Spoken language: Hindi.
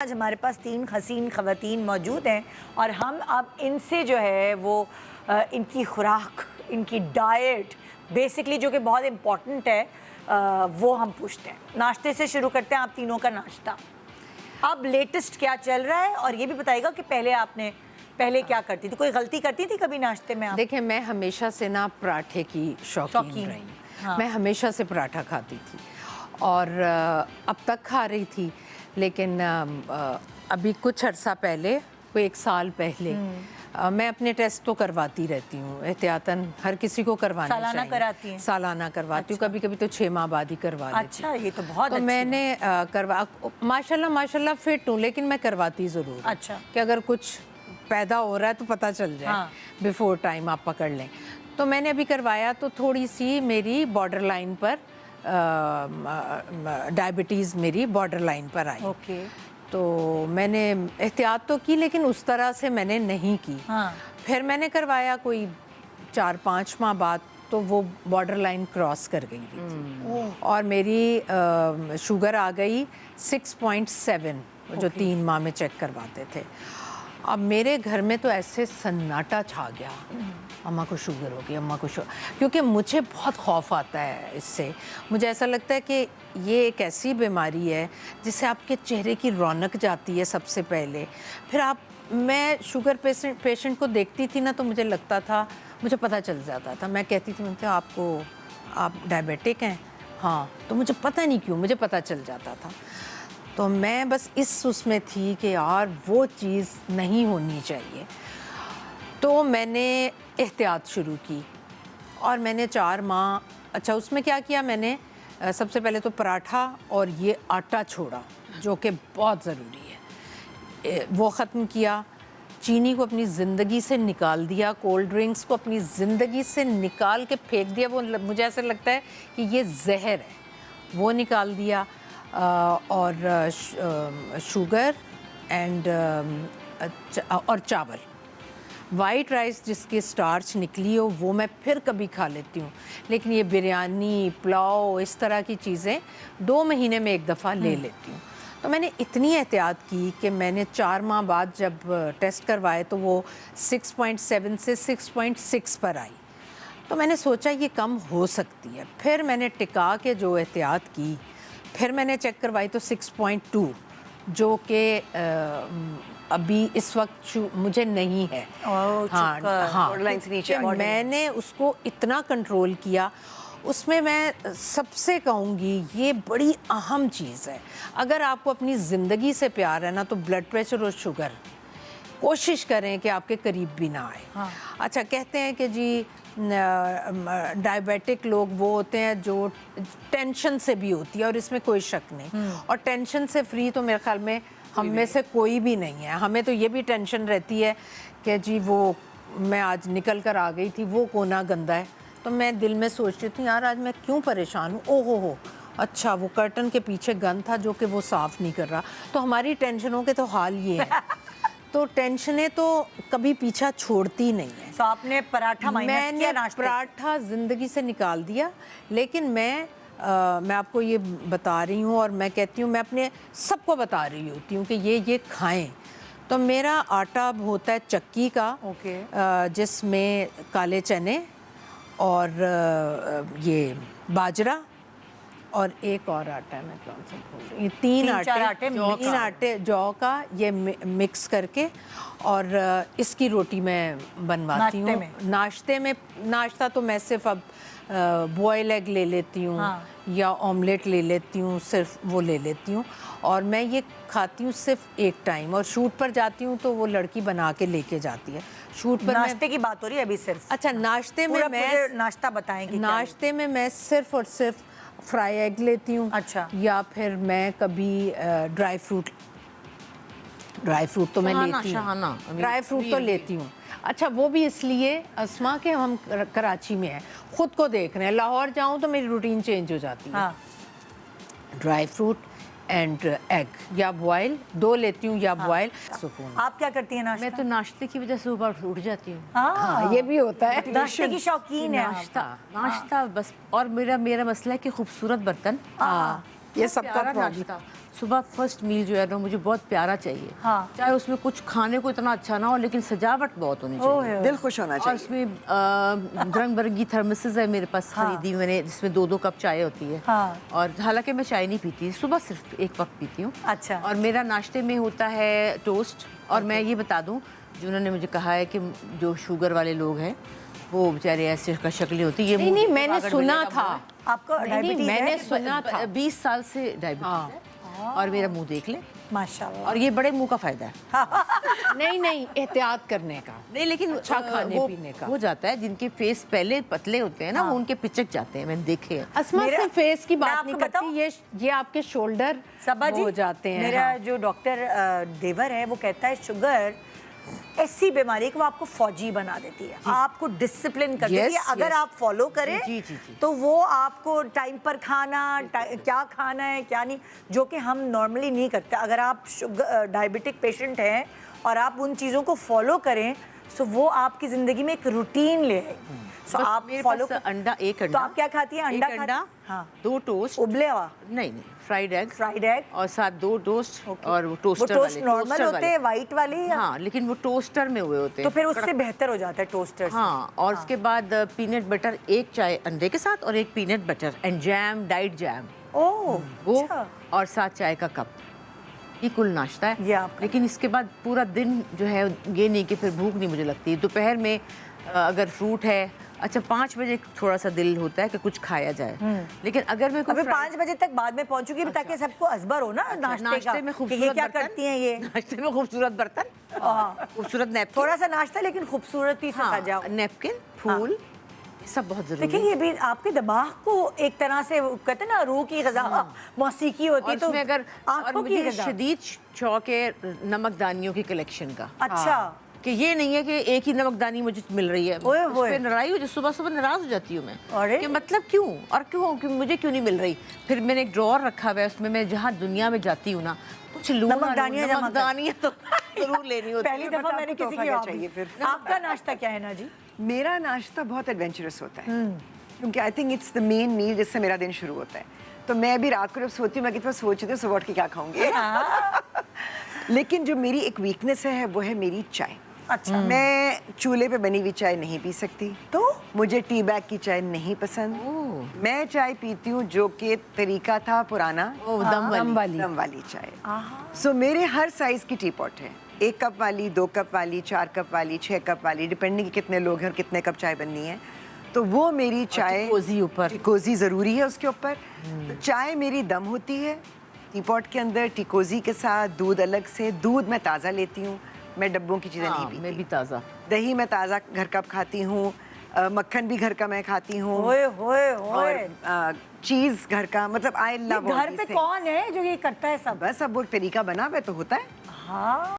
आज हमारे पास 3 हसीन ख़वातीन मौजूद हैं और हम अब इनसे जो है वो इनकी खुराक, इनकी डाइट बेसिकली जो कि बहुत इम्पॉर्टेंट है वो हम पूछते हैं। नाश्ते से शुरू करते हैं, आप तीनों का नाश्ता अब लेटेस्ट क्या चल रहा है, और ये भी बताइएगा कि पहले क्या करती थी, कोई गलती करती थी कभी नाश्ते में आप? देखिए, मैं हमेशा से ना पराठे की शौकीन रही। हाँ। मैं हमेशा से पराठा खाती थी और अब तक खा रही थी, लेकिन अभी कुछ अर्सा पहले, कोई 1 साल पहले मैं अपने टेस्ट तो करवाती रहती हूँ एहतियातन, हर किसी को करवाना चाहिए। सालाना कराती हैं? सालाना करवाती हूँ। कभी कभी तो 6 माह बाद ही करवा लेती अच्छा, ये तो बहुत तो मैंने माशाल्लाह फिट हूँ, लेकिन मैं करवाती ज़रूर। अच्छा, कि अगर कुछ पैदा हो रहा है तो पता चल जाए। हाँ। बिफोर टाइम आप पकड़ लें। तो मैंने अभी करवाया तो थोड़ी सी मेरी बॉर्डर लाइन पर डायबिटीज़ मेरी बॉर्डर लाइन पर आई। ओके। तो मैंने एहतियात तो की, लेकिन उस तरह से मैंने नहीं की। हाँ। फिर मैंने करवाया कोई 4-5 माह बाद, तो वो बॉर्डर लाइन क्रॉस कर गई थी और मेरी शुगर आ गई 6.7, जो 3 माह में चेक करवाते थे। अब मेरे घर में तो ऐसे सन्नाटा छा गया, अम्मा को शुगर हो गई, अम्मा को शुगर, क्योंकि मुझे बहुत खौफ आता है इससे। मुझे ऐसा लगता है कि ये एक ऐसी बीमारी है जिससे आपके चेहरे की रौनक जाती है सबसे पहले। फिर मैं शुगर पेशेंट को देखती थी ना, तो मुझे लगता था, मुझे पता चल जाता था। मैं कहती थी उनसे, आप डायबिटिक हैं? हाँ। तो मुझे पता नहीं क्यों मुझे पता चल जाता था। तो मैं बस उसमें थी कि यार वो चीज़ नहीं होनी चाहिए। तो मैंने एहतियात शुरू की और मैंने 4 माह, अच्छा उसमें क्या किया मैंने, सबसे पहले तो पराठा और ये आटा छोड़ा, जो कि बहुत ज़रूरी है, वो ख़त्म किया। चीनी को अपनी ज़िंदगी से निकाल दिया, कोल्ड ड्रिंक्स को अपनी ज़िंदगी से निकाल के फेंक दिया। वो मुझे ऐसा लगता है कि ये जहर है, वो निकाल दिया। और शुगर और चावल, वाइट राइस जिसकी स्टार्च निकली हो वो मैं फिर कभी खा लेती हूँ, लेकिन ये बिरयानी, पुलाव, इस तरह की चीज़ें 2 महीने में एक दफ़ा ले लेती हूँ। तो मैंने इतनी एहतियात की कि मैंने 4 माह बाद जब टेस्ट करवाए तो वो 6.7 से 6.6 पर आई। तो मैंने सोचा ये कम हो सकती है। फिर मैंने टिका के जो एहतियात की, फिर मैंने चेक करवाई तो 6.2, जो कि अभी इस वक्त मुझे नहीं है। हाँ, लाइन से नीचे। मैंने उसको इतना कंट्रोल किया। उसमें मैं सबसे कहूँगी ये बड़ी अहम चीज़ है, अगर आपको अपनी ज़िंदगी से प्यार है ना, तो ब्लड प्रेशर और शुगर कोशिश करें कि आपके करीब भी ना आए। हाँ। अच्छा, कहते हैं कि जी डायबिटिक लोग वो होते हैं जो टेंशन से भी होती है, और इसमें कोई शक नहीं। और टेंशन से फ्री तो मेरे ख्याल में हम में से कोई भी नहीं है। हमें तो ये भी टेंशन रहती है कि जी वो मैं आज निकल कर आ गई थी, वो कोना गंदा है, तो मैं दिल में सोचती थी यार आज मैं क्यों परेशान हूँ। ओहो हो, अच्छा वो कर्टन के पीछे गंद था जो कि वो साफ़ नहीं कर रहा। तो हमारी टेंशनों के तो हाल ये है। तो टेंशनें तो कभी पीछा छोड़ती नहीं है। तो आपने पराठा माइनस किया नाश्ते? पराठा ज़िंदगी से निकाल दिया, लेकिन मैं आपको ये बता रही हूँ, और मैं कहती हूँ, मैं अपने सबको बता रही होती हूँ कि ये खाएं। तो मेरा आटा होता है चक्की का, जिसमें काले चने और ये बाजरा और एक और आटा है, मैं कौन सा भूल रही हूँ, 3 आटे जौ का, ये मिक्स करके, और इसकी रोटी मैं बनवाती हूँ नाश्ते में। नाश्ता तो मैं सिर्फ अब बॉयल एग ले लेती हूँ। हाँ। या ऑमलेट ले लेती हूँ, सिर्फ वो ले लेती हूँ, और मैं ये खाती हूँ सिर्फ एक टाइम। और शूट पर जाती हूँ तो वो लड़की बना के लेके जाती है शूट पर। नाश्ते की बात हो रही है अभी सिर्फ? अच्छा, नाश्ते में मैं नाश्ता बताएंगे। नाश्ते में मैं सिर्फ और सिर्फ फ्राई एग लेती हूँ। अच्छा। या फिर मैं कभी ड्राई फ्रूट तो मैं लेती हूँ, ड्राई फ्रूट तो लेती हूँ। अच्छा, वो भी इसलिए अस्मा के हम कराची में हैं, ख़ुद को देख रहे हैं। लाहौर जाऊँ तो मेरी रूटीन चेंज हो जाती है। हाँ। ड्राई फ्रूट एंड एग, या बॉयल 2 लेती हूँ या बॉयल। सुकून। आप क्या करती हैं नाश्ता? मैं तो नाश्ते की वजह से सुबह उठ जाती हूँ। हाँ, ये भी होता है। नाश्ते की शौकीन है। नाश्ता बस। और मेरा मसला है कि खूबसूरत बर्तन, ये सबका प्रॉब्लम। सुबह फर्स्ट मील जो है ना मुझे बहुत प्यारा चाहिए। हाँ। चाहे उसमें कुछ खाने को इतना अच्छा ना हो, लेकिन सजावट बहुत होनी चाहिए। दिल खुश होना और चाहिए। उसमें रंग बिरंगी थर्मसेस है मेरे पास, हाँ। खरीदी मैंने, जिसमें 2-2 कप चाय होती है। हाँ। और हालांकि मैं चाय नहीं पीती, सुबह सिर्फ एक वक्त पीती हूँ। अच्छा। और मेरा नाश्ते में होता है टोस्ट। और मैं ये बता दूँ, जिन्होंने मुझे कहा है कि जो शुगर वाले लोग हैं वो बेचारे ऐसे का शक्लें होती है। ये नहीं मुंह नहीं, पे मैंने पागल सुना बिल्ले का था। मुंह है। आपको नहीं, डायबिटीज मैंने है? सुना था। 20 साल से डायबिटीज है। और मेरा मुंह देख ले, माशाल्लाह। और ये बड़े मुंह का फायदा है। नहीं नहीं, एहतियात करने का। नहीं, लेकिन अच्छा खाने वो पीने का। हो जाता है। जिनके फेस पहले पतले होते हैं ना, वो उनके पिचक जाते हैं, मैंने देखे हैं। असमा मेरा- सिर्फ फेस की मैं बात आपको नहीं करती, बताऊं? ये आपके शोल्डर सबा जी हो जाते हैं। मेरा हाँ। जो डॉक्टर देवर है वो कहता है शुगर ऐसी बीमारी कि वो आपको फौजी बना देती है, आपको डिसिप्लिन कर देती है। Yes, अगर yes. आप फॉलो करें जी, जी, जी। तो वो आपको टाइम पर खाना, क्या खाना है क्या नहीं, जो कि हम नॉर्मली नहीं करते। अगर आप शुगर डायबिटिक पेशेंट हैं और आप उन चीज़ों को फॉलो करें तो वो आपकी ज़िंदगी में एक रूटीन ले आए। सो बस आप मेरे फॉलो पास अंडा, एक तो अंडा। आप क्या खाती हैं? अंडा एक अंडा, हाँ। 2 टोस्ट। उबले हुआ नहीं, फ्राइड एग। फ्राइड एग और साथ 2 टोस्ट। और वो वो टोस्टर टोस्ट वाले, नॉर्मल टोस्टर होते वाले। हैं वाइट वाले या हाँ, लेकिन वो टोस्टर में हुए होते तो हैं। फिर उससे बेहतर हो जाता है टोस्टर से। हाँ, और उसके बाद पीनट बटर, एक चाय अंडे के साथ, और एक peanut butter and jam, diet jam, oh वो अच्छा। और साथ चाय का कप। ये कुल नाश्ता है। ये आपका। लेकिन इसके बाद पूरा दिन जो है ये नहीं कि फिर भूख नहीं मुझे लगती। दोपहर में अगर फ्रूट है, अच्छा 5 बजे थोड़ा सा दिल होता है कि कुछ खाया जाए। लेकिन अगर मैं अभी 5 बजे तक बाद में पहुंचूंगी ताकि सबको असबर हो ना नाश्ते का में कि खूबसूरत ये क्या बर्तन, करती हैं ये। नाश्ते में खूबसूरत बर्तन, खूबसूरत नैपकिन, थोड़ा सा नाश्ता लेकिन खूबसूरती से सजाओ। नैपकिन, फूल, ये सब बहुत जरूरी देखिए है। ये भी आपके दिमाग को एक तरह से वो कहते हैं ना रूह की ग़िज़ा, मौसीकी होती और है तो उसमें अगर और आंखों की मुझे ग़िज़ा। शदीद शौक है नमकदानियों की कलेक्शन का। अच्छा कि ये नहीं है कि एक ही नमकदानी मुझे मिल रही है, ओए उस होए। पे लड़ाई हो जाती, सुबह सुबह नाराज हो जाती हूँ मैं। अरे। कि मतलब क्यों, और क्यों कि मुझे क्यों नहीं मिल रही। फिर मैंने एक ड्रॉर रखा हुआ है, उसमें मैं जहाँ दुनिया में जाती हूँ ना, कुछ लूँ ना लूँ, नमकदानियाँ जमा कर। नमकदानियाँ तो जरूर लेनी होती पहली है। दफा बता, मैंने आपको किसी तोहफा की क्या हॉबी- चाहिए फिर? आपका नाश्ता क्या है ना जी? मेरा नाश्ता बहुत एडवेंचरस होता है, क्योंकि I think it's the main meal जिससे मेरा दिन शुरू होता है। तो मैं भी रात को जब सोती हूँ, मैं कितना सोचती हूँ सुबह उठ के क्या खाऊंगी। लेकिन जो मेरी एक वीकनेस है वो है मेरी चाय। अच्छा। मैं चूल्हे पे बनी हुई चाय नहीं पी सकती, तो मुझे टी बैग की चाय नहीं पसंद। मैं चाय पीती हूँ जो कि तरीका था पुराना, ओ, दम वाली। दम वाली चाय। सो मेरे हर साइज की टी पॉट है, 1 कप वाली, 2 कप वाली, 4 कप वाली, 6 कप वाली, डिपेंडिंग कितने लोग हैं और कितने कप चाय बननी है। तो वो मेरी चाय टिकोजी ऊपर। टिकोजी ज़रूरी है उसके ऊपर। तो चाय मेरी दम होती है टी पॉट के अंदर, टिकोजी के साथ, दूध अलग से। दूध मैं ताज़ा लेती हूँ, मैं डब्बों की चीज़ें नहीं हाँ, मैं पीती। भी ताज़ा। दही मैं ताज़ा घर का खाती हूँ, मक्खन भी घर का मैं खाती हूँ, ओए होए होए। और चीज़ घर का, मतलब आई लव। घर पे कौन है जो ये करता है सब? बस अब वो तरीका बना हुआ है तो होता है। हाँ